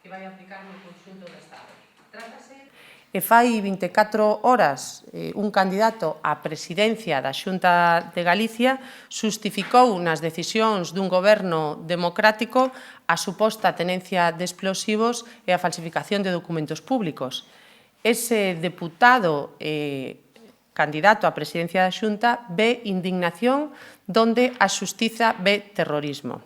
que vai aplicar no conxunto do Estado. Trátase... E fai 24 horas un candidato á presidencia da Xunta de Galicia xustificou nas decisións dun goberno democrático a suposta tenencia de explosivos e a falsificación de documentos públicos. Ese deputado candidato á presidencia da Xunta ve indignación donde a xustiza ve terrorismo.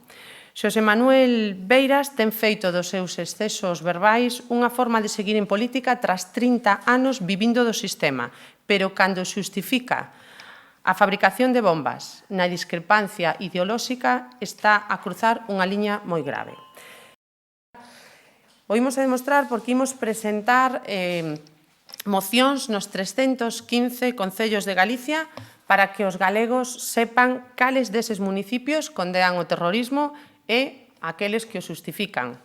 Xosé Manuel Beiras ten feito dos seus excesos verbais unha forma de seguir en política tras 30 anos vivindo do sistema, pero cando xustifica a fabricación de bombas na discrepancia ideolóxica está a cruzar unha liña moi grave. O imos a demostrar porque imos presentar mocións nos 315 concellos de Galicia para que os galegos sepan cales deses municipios condenan o terrorismo e aqueles que o xustifican.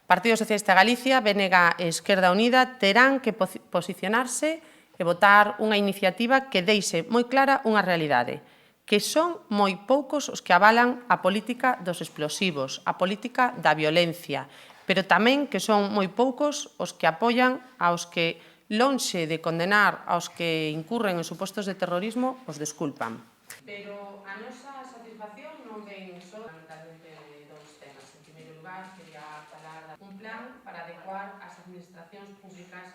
Partido Socialista de Galicia, BNG e Esquerda Unida terán que posicionarse e votar unha iniciativa que deixe moi clara unha realidade, que son moi poucos os que avalan a política dos explosivos, a política da violencia, pero tamén que son moi poucos os que apoian aos que, lonxe de condenar aos que incurren en supostos de terrorismo, os desculpan. Pero a nosa satisfacción non ven só fundamentalmente de dous temas. En primeiro lugar, quería falar de un plan para adecuar as administracións públicas